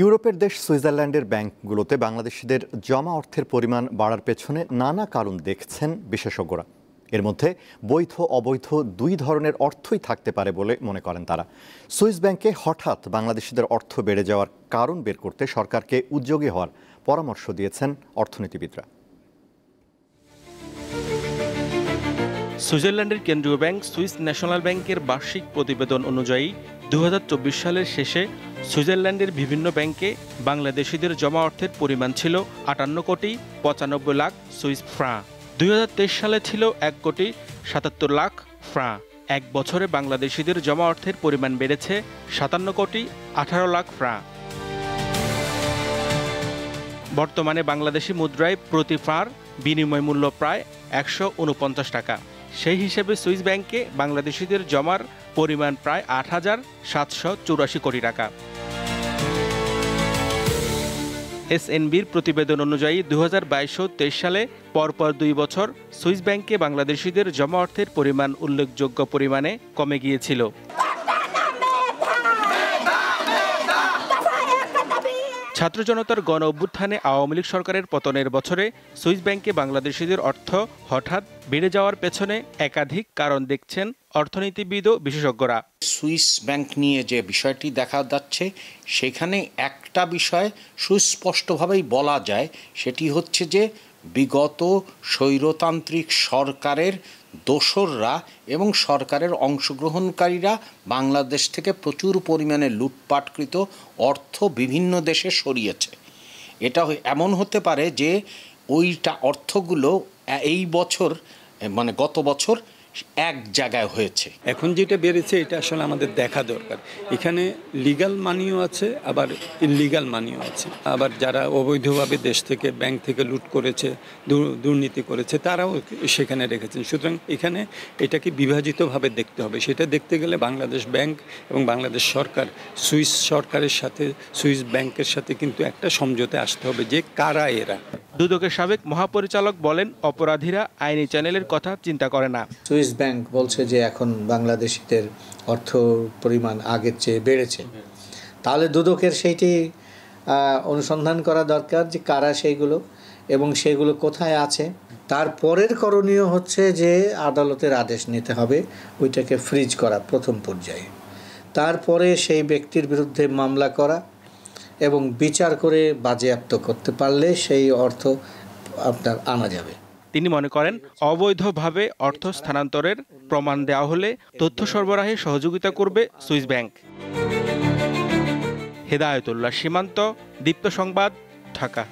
ইউরোপের দেশ সুইজারল্যান্ডের ব্যাংকগুলোতে বাংলাদেশিদের জমা অর্থের পরিমাণ বাড়ার পেছনে নানা কারণ দেখছেন বিশেষজ্ঞরা। এর মধ্যে বৈধ অবৈধ দুই ধরনের অর্থই থাকতে পারে বলে মনে করেন তারা। সুইস ব্যাংকে হঠাৎ বাংলাদেশিদের অর্থ বেড়ে যাওয়ার কারণ বের করতে সরকারকে উদ্যোগী হওয়ার পরামর্শ দিয়েছেন অর্থনীতিবিদরা। সুইজারল্যান্ডের কেন্দ্রীয় ব্যাংক সুইস ন্যাশনাল ব্যাংকের বার্ষিক প্রতিবেদন অনুযায়ী 2024 সালের শেষে সুইজারল্যান্ডের বিভিন্ন ব্যাংকে বাংলাদেশিদের জমা অর্থের পরিমাণ ছিল 58,95,00,000 সুইস ফ্রাঁ। 2023 সালে ছিল 1,77,00,000 ফ্রাঁ। এক বছরে বাংলাদেশিদের জমা অর্থের পরিমাণ বেড়েছে 57,18,00,000 ফ্রাঁ। বর্তমানে বাংলাদেশি মুদ্রায় প্রতি ফ্রাঁর বিনিময় মূল্য প্রায় 149 টাকা। সেই হিসেবে সুইস ব্যাংকে বাংলাদেশিদের জমার পরিমাণ প্রায় 8,784 কোটি টাকা। এসএনবির প্রতিবেদন অনুযায়ী 2022-23 সালে পরপর 2 বছর সুইস ব্যাংকে বাংলাদেশিদের জমা অর্থের পরিমাণ উল্লেখযোগ্য পরিমাণে কমে গিয়েছিল। ছাত্র জনতার গণ অভ্যুত্থানে আওয়ামী লীগ সরকারের পতনের বছরে সুইস ব্যাংকে বাংলাদেশিদের অর্থ হঠাৎ বেড়ে যাওয়ার পেছনে একাধিক কারণ দেখছেন অর্থনীতিবিদ ও বিশেষজ্ঞরা। সুইস ব্যাংক নিয়ে যে বিষয়টি দেখা যাচ্ছে সেখানে একটা বিষয় সুস্পষ্টভাবেই বলা যায়, সেটি হচ্ছে যে বিগত স্বৈরতান্ত্রিক সরকারের দোসররা এবং সরকারের অংশগ্রহণকারীরা বাংলাদেশ থেকে প্রচুর পরিমাণে লুটপাটকৃত অর্থ বিভিন্ন দেশে সরিয়েছে। এটা এমন হতে পারে যে ওইটা অর্থগুলো এই বছর মানে গত বছর এক জায়গায় হয়েছে। এখন যেটা বেড়েছে এটা আসলে আমাদের দেখা দরকার। এখানে লিগ্যাল মানিও আছে, আবার ইললিগ্যাল মানিও আছে। আবার যারা অবৈধভাবে দেশ থেকে ব্যাংক থেকে লুট করেছে, দুর্নীতি করেছে, তারাও সেখানে রেখেছেন। সুতরাং এখানে এটাকে বিভাজিতভাবে দেখতে হবে। সেটা দেখতে গেলে বাংলাদেশ ব্যাংক এবং বাংলাদেশ সরকার সুইস সরকারের সাথে সুইস ব্যাংকের সাথে কিন্তু একটা সমঝোতে আসতে হবে যে কারা এরা। দুদকের সাবেক মহাপরিচালক বলেন, অপরাধীরা আইনি চ্যানেলের কথা চিন্তা করে না। সুইস ব্যাংক বলছে যে এখন বাংলাদেশিদের অর্থ পরিমাণ আগের চেয়ে বেড়েছে, তাহলে দুদকের সেইটি অনুসন্ধান করা দরকার যে কারা সেইগুলো এবং সেগুলো কোথায় আছে। তারপরের করণীয় হচ্ছে যে আদালতের আদেশ নিতে হবে, ওইটাকে ফ্রিজ করা প্রথম পর্যায়ে। তারপরে সেই ব্যক্তির বিরুদ্ধে মামলা করা এবং বিচার করে বাজেয়াপ্ত করতে পারলে সেই অর্থ আপনার আনা যাবে। তিনি মনে করেন, অবৈধভাবে অর্থ স্থানান্তরের প্রমাণ দেওয়া হলে তথ্য সরবরাহে সহযোগিতা করবে সুইস ব্যাংক। হেদায়েতুল্লাহ সীমান্ত, দীপ্ত সংবাদ, ঢাকা।